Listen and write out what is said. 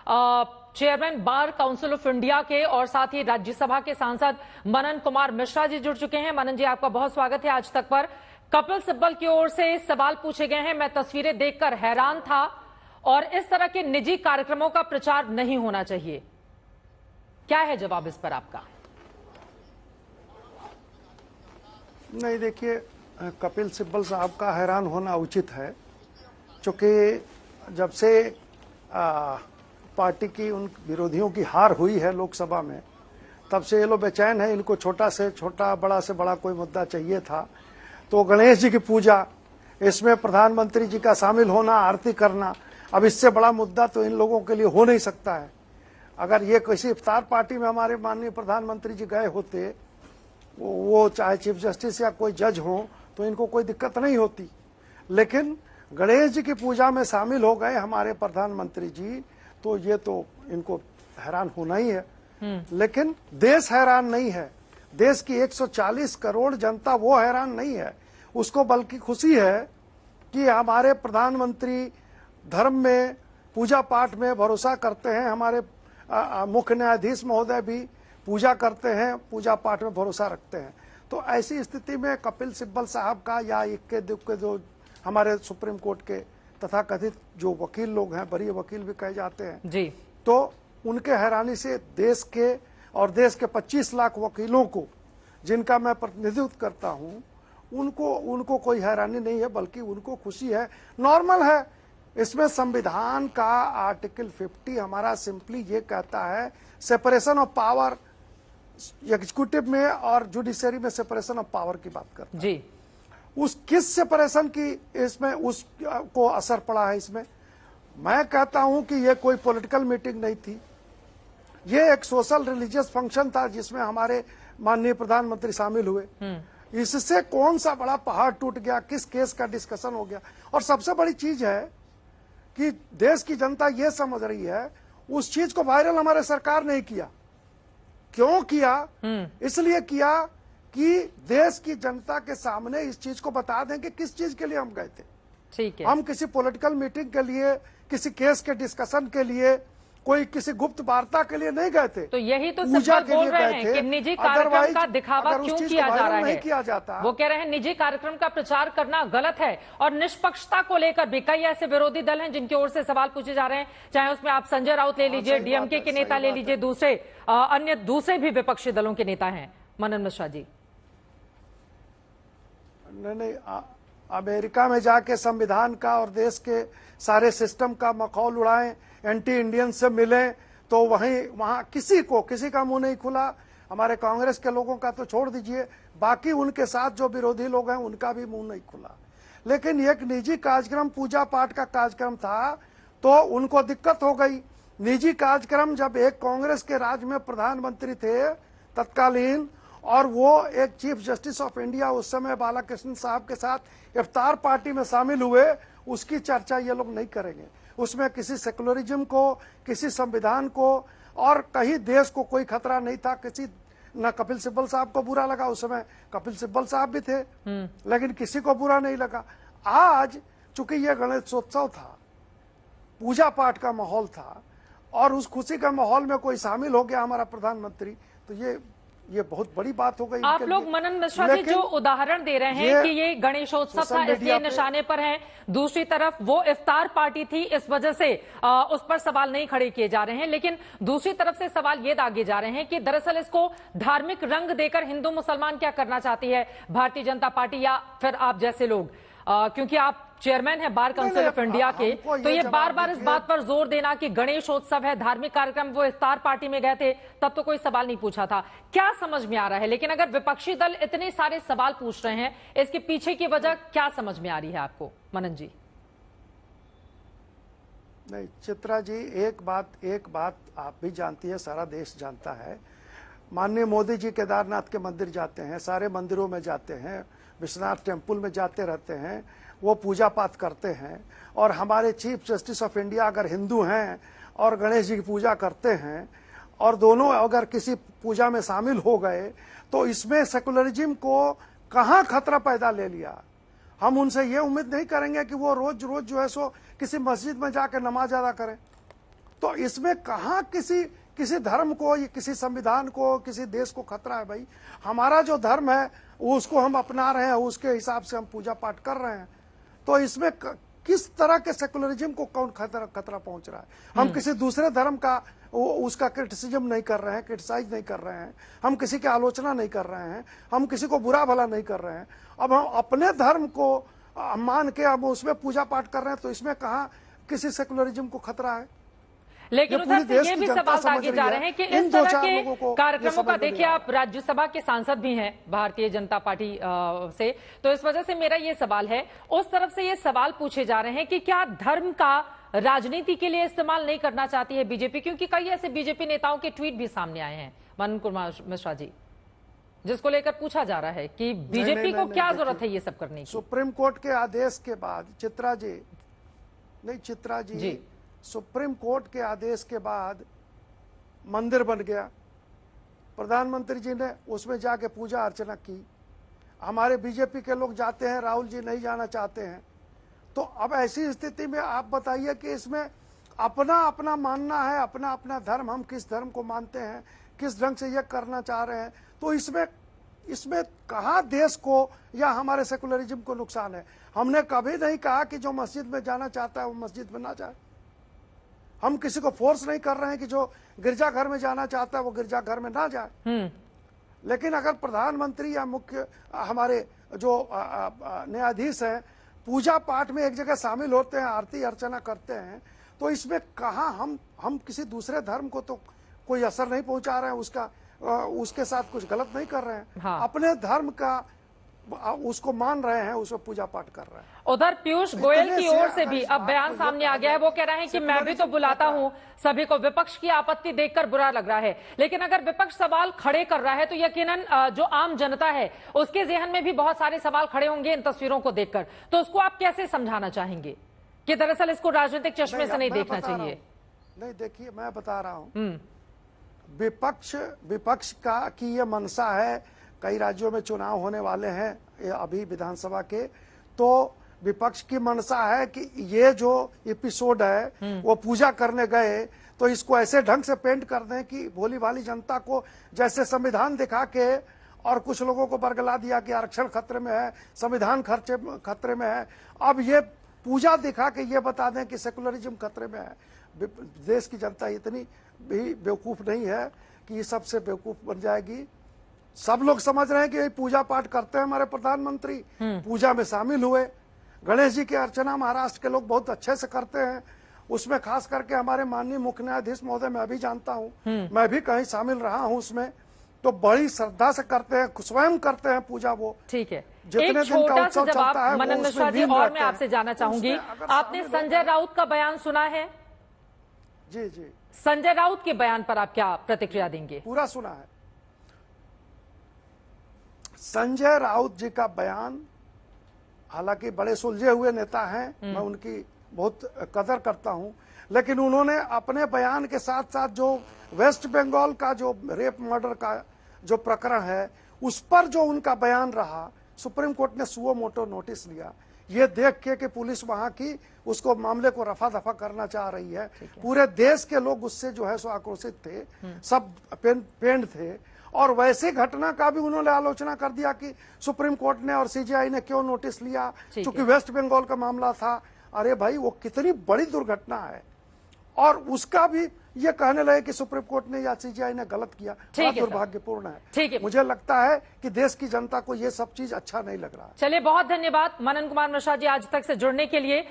Chairman bar council of India के और साथ ही राज्यसभा के सांसद मनन कुमार मिश्रा जी जुड़ चुके हैं। मनन जी, आपका बहुत स्वागत है आज तक पर। कपिल सिब्बल की ओर से सवाल पूछे गए हैं। मैं तस्वीरें देखकर हैरान था और इस तरह के निजी कार्यक्रमों का प्रचार नहीं होना चाहिए। क्या है जवाब इस पर आपका? नहीं, देखिए, कपिल सिब्बल साहब का हैरान होना उचित है, क्योंकि जब से पार्टी की उन विरोधियों की हार हुई है लोकसभा में, तब से ये लोग बेचैन है। इनको छोटा से छोटा, बड़ा से बड़ा कोई मुद्दा चाहिए था। तो गणेश जी की पूजा, इसमें प्रधानमंत्री जी का शामिल होना, आरती करना, अब इससे बड़ा मुद्दा तो इन लोगों के लिए हो नहीं सकता है। अगर ये किसी इफ्तार पार्टी में हमारे माननीय प्रधानमंत्री जी गए होते, वो चाहे चीफ जस्टिस या कोई जज हो, तो इनको कोई दिक्कत नहीं होती। लेकिन गणेश जी की पूजा में शामिल हो गए हमारे प्रधानमंत्री जी, तो ये तो इनको हैरान होना ही है। लेकिन देश हैरान नहीं है। देश की 140 करोड़ जनता वो हैरान नहीं है, उसको बल्कि खुशी है कि हमारे प्रधानमंत्री धर्म में, पूजा पाठ में भरोसा करते हैं। हमारे मुख्य न्यायाधीश महोदय भी पूजा करते हैं, पूजा पाठ में भरोसा रखते हैं। तो ऐसी स्थिति में कपिल सिब्बल साहब का या इक्के दुक्के जो हमारे सुप्रीम कोर्ट के तथाकथित जो वकील लोग हैं, बड़े वकील भी कहे जाते हैं जी, तो उनके हैरानी से देश के और देश के 25 लाख वकीलों को, जिनका मैं प्रतिनिधित्व करता हूं, उनको कोई हैरानी नहीं है, बल्कि उनको खुशी है, नॉर्मल है। इसमें संविधान का आर्टिकल 50 हमारा सिंपली ये कहता है सेपरेशन ऑफ पावर, एग्जीक्यूटिव में और जुडिशरी में सेपरेशन ऑफ पावर की बात करता है जी। उस किस सेपरेशन की इसमें उसको असर पड़ा है? इसमें मैं कहता हूं कि ये कोई पॉलिटिकल मीटिंग नहीं थी, ये एक सोशल रिलीजियस फंक्शन था जिसमें हमारे माननीय प्रधानमंत्री शामिल हुए। इससे कौन सा बड़ा पहाड़ टूट गया, किस केस का डिस्कशन हो गया? और सबसे बड़ी चीज है कि देश की जनता ये समझ रही है, उस चीज को वायरल हमारे सरकार ने किया। क्यों किया? इसलिए किया कि देश की जनता के सामने इस चीज को बता दें कि किस चीज के लिए हम गए थे। ठीक है। हम किसी पॉलिटिकल मीटिंग के लिए, किसी केस के डिस्कशन के लिए, कोई किसी गुप्त वार्ता के लिए नहीं गए थे। तो यही तो सिब्बल बोल रहे हैं कि निजी कार्यक्रम का दिखावा क्यों किया जा रहा है? किया जाता। वो कह रहे हैं निजी कार्यक्रम का प्रचार करना गलत है। और निष्पक्षता को लेकर भी कई ऐसे विरोधी दल हैं जिनकी ओर से सवाल पूछे जा रहे हैं, चाहे उसमें आप संजय राउत ले लीजिए, डीएमके के नेता ले लीजिए, दूसरे भी विपक्षी दलों के नेता हैं। मनन मिश्रा जी, नहीं, अमेरिका में जाके संविधान का और देश के सारे सिस्टम का मखौल उड़ाएं, एंटी इंडियन से मिलें, तो वहां किसी का मुंह नहीं खुला। हमारे कांग्रेस के लोगों का तो छोड़ दीजिए, बाकी उनके साथ जो विरोधी लोग हैं उनका भी मुंह नहीं खुला। लेकिन एक निजी कार्यक्रम, पूजा पाठ का कार्यक्रम था, तो उनको दिक्कत हो गई। निजी कार्यक्रम, जब एक कांग्रेस के राज में प्रधानमंत्री थे तत्कालीन, और वो एक चीफ जस्टिस ऑफ इंडिया उस समय बालाकृष्ण साहब के साथ इफ्तार पार्टी में शामिल हुए, उसकी चर्चा ये लोग नहीं करेंगे। उसमें किसी सेकुलरिज्म को, किसी संविधान को, और कहीं देश को कोई खतरा नहीं था। न कपिल सिब्बल साहब को बुरा लगा, उस समय कपिल सिब्बल साहब भी थे, लेकिन किसी को बुरा नहीं लगा। आज चूंकि ये गणेशोत्सव था, पूजा पाठ का माहौल था, और उस खुशी का माहौल में कोई शामिल हो गया हमारा प्रधानमंत्री, तो ये बहुत बड़ी बात हो गई। आप लोग मनन मिश्रा जी जो उदाहरण दे रहे हैं कि ये गणेशोत्सव था इसलिए निशाने पर है, दूसरी तरफ वो इफ्तार पार्टी थी इस वजह से उस पर सवाल नहीं खड़े किए जा रहे हैं। लेकिन दूसरी तरफ से सवाल ये दागे जा रहे हैं कि दरअसल इसको धार्मिक रंग देकर हिंदू मुसलमान क्या करना चाहती है भारतीय जनता पार्टी या फिर आप जैसे लोग, क्योंकि आप चेयरमैन है बार काउंसिल ऑफ इंडिया के, तो ये बार बार इस बात पर जोर देना कि गणेशोत्सव है, धार्मिक कार्यक्रम, वो इफ्तार पार्टी में गए थे तब तो कोई सवाल नहीं पूछा था, क्या समझ में आ रहा है? लेकिन अगर विपक्षी दल इतने सारे सवाल पूछ रहे हैं, इसके पीछे की वजह क्या समझ में आ रही है आपको, मनन जी? नहीं चित्रा जी, एक बात आप भी जानती है, सारा देश जानता है। माननीय मोदी जी केदारनाथ के मंदिर जाते हैं, सारे मंदिरों में जाते हैं, विश्वनाथ टेम्पल में जाते रहते हैं, वो पूजा पाठ करते हैं। और हमारे चीफ जस्टिस ऑफ इंडिया अगर हिंदू हैं और गणेश जी की पूजा करते हैं, और दोनों अगर किसी पूजा में शामिल हो गए, तो इसमें सेकुलरिज्म को कहां खतरा पैदा ले लिया? हम उनसे ये उम्मीद नहीं करेंगे कि वो रोज रोज जो है सो किसी मस्जिद में जाकर नमाज अदा करें। तो इसमें कहाँ किसी धर्म को या किसी संविधान को, किसी देश को खतरा है? भाई हमारा जो धर्म है उसको हम अपना रहे हैं, उसके हिसाब से हम पूजा पाठ कर रहे हैं। तो इसमें किस तरह के सेकुलरिज्म को कौन खतरा पहुंच रहा है? हम किसी दूसरे धर्म का उसका क्रिटिसिज्म नहीं कर रहे हैं, क्रिटिसाइज नहीं कर रहे हैं, हम किसी की आलोचना नहीं कर रहे हैं, हम किसी को बुरा भला नहीं कर रहे हैं। अब हम अपने धर्म को मान के हम उसमें पूजा पाठ कर रहे हैं, तो इसमें कहाँ किसी सेकुलरिज्म को खतरा है? लेकिन उधर से ये भी सवाल आगे जा रहे हैं कि इस तरह के कार्यक्रमों का, देखिए आप राज्यसभा के सांसद भी हैं भारतीय जनता पार्टी से, तो इस वजह से मेरा ये सवाल है, उस तरफ से ये सवाल पूछे जा रहे हैं कि क्या धर्म का राजनीति के लिए इस्तेमाल नहीं करना चाहती है बीजेपी? क्योंकि कई ऐसे बीजेपी नेताओं के ट्वीट भी सामने आए हैं मनन कुमार मिश्रा जी, जिसको लेकर पूछा जा रहा है कि बीजेपी को क्या जरूरत है ये सब करने की। सुप्रीम कोर्ट के आदेश के बाद चित्रा जी सुप्रीम कोर्ट के आदेश के बाद मंदिर बन गया, प्रधानमंत्री जी ने उसमें जाके पूजा अर्चना की, हमारे बीजेपी के लोग जाते हैं, राहुल जी नहीं जाना चाहते हैं। तो अब ऐसी स्थिति में आप बताइए कि इसमें अपना अपना मानना है, अपना अपना धर्म, हम किस धर्म को मानते हैं, किस ढंग से ये करना चाह रहे हैं, तो इसमें कहाँ देश को या हमारे सेकुलरिज्म को नुकसान है? हमने कभी नहीं कहा कि जो मस्जिद में जाना चाहता है वो मस्जिद में ना जाए। हम किसी को फोर्स नहीं कर रहे हैं कि जो गिरजाघर में जाना चाहता है वो गिरजाघर में ना जाए। लेकिन अगर प्रधानमंत्री या मुख्य हमारे जो न्यायाधीश हैं पूजा पाठ में एक जगह शामिल होते हैं, आरती अर्चना करते हैं, तो इसमें कहाँ हम किसी दूसरे धर्म को तो कोई असर नहीं पहुंचा रहे हैं, उसके साथ कुछ गलत नहीं कर रहे हैं। हाँ। अपने धर्म का उसको मान रहे हैं, उसको पूजा पाठ कर रहे हैं। उधर पीयूष गोयल की ओर से भी अब बयान सामने आ गया है, वो कह रहे हैं कि मैं भी तो बुलाता हूं सभी को, विपक्ष की आपत्ति देखकर बुरा लग रहा है, लेकिन अगर विपक्ष सवाल खड़े कर रहा है तो यकीनन जो आम जनता है उसके जहन में भी बहुत सारे सवाल खड़े होंगे इन तस्वीरों को देखकर। तो उसको आप कैसे समझाना चाहेंगे कि दरअसल इसको राजनीतिक चश्मे से नहीं देखना चाहिए? नहीं, देखिए मैं बता रहा हूं, विपक्ष की ये मंशा है, कई राज्यों में चुनाव होने वाले हैं अभी विधानसभा के, तो विपक्ष की मंशा है कि ये जो एपिसोड है वो पूजा करने गए तो इसको ऐसे ढंग से पेंट कर दें कि भोली भाली जनता को जैसे संविधान दिखा के और कुछ लोगों को बरगला दिया कि आरक्षण खतरे में है, संविधान खतरे में है, अब ये पूजा दिखा के ये बता दें कि सेकुलरिज्म खतरे में है। देश की जनता इतनी भी बेवकूफ नहीं है कि ये सबसे बेवकूफ बन जाएगी। सब लोग समझ रहे हैं कि पूजा पाठ करते हैं हमारे प्रधानमंत्री, पूजा में शामिल हुए। गणेश जी की अर्चना महाराष्ट्र के लोग बहुत अच्छे से करते हैं, उसमें खास करके हमारे माननीय मुख्य न्यायाधीश महोदय मैं भी जानता हूं, मैं भी कहीं शामिल रहा हूं उसमें, तो बड़ी श्रद्धा से करते हैं, स्वयं करते हैं पूजा वो। ठीक है, एक छोटा सा जवाब मनन मिश्रा जी और मैं आपसे जानना चाहूंगी, आपने संजय राउत का बयान सुना है? जी, संजय राउत के बयान पर आप क्या प्रतिक्रिया देंगे? पूरा सुना है। संजय राउत जी का बयान, हालांकि बड़े सुलझे हुए नेता हैं, मैं उनकी बहुत कदर करता हूं, लेकिन उन्होंने अपने बयान के साथ साथ जो वेस्ट बंगाल का जो रेप मर्डर का जो प्रकरण है उस पर जो उनका बयान रहा, सुप्रीम कोर्ट ने सुओ मोटो नोटिस लिया, ये देख के कि पुलिस वहां की उसको मामले को रफा दफा करना चाह रही है। पूरे देश के लोग उससे जो है सो आक्रोशित थे, सब पेंड थे, और वैसे घटना का भी उन्होंने आलोचना कर दिया कि सुप्रीम कोर्ट ने और सीजीआई ने क्यों नोटिस लिया, क्योंकि वेस्ट बंगाल का मामला था। अरे भाई, वो कितनी बड़ी दुर्घटना है, और उसका भी ये कहने लगे कि सुप्रीम कोर्ट ने या सीजीआई ने गलत किया, दुर्भाग्यपूर्ण है। मुझे लगता है कि देश की जनता को ये सब चीज अच्छा नहीं लग रहा है। चलिए, बहुत धन्यवाद मनन कुमार मिश्रा जी आज तक से जुड़ने के लिए।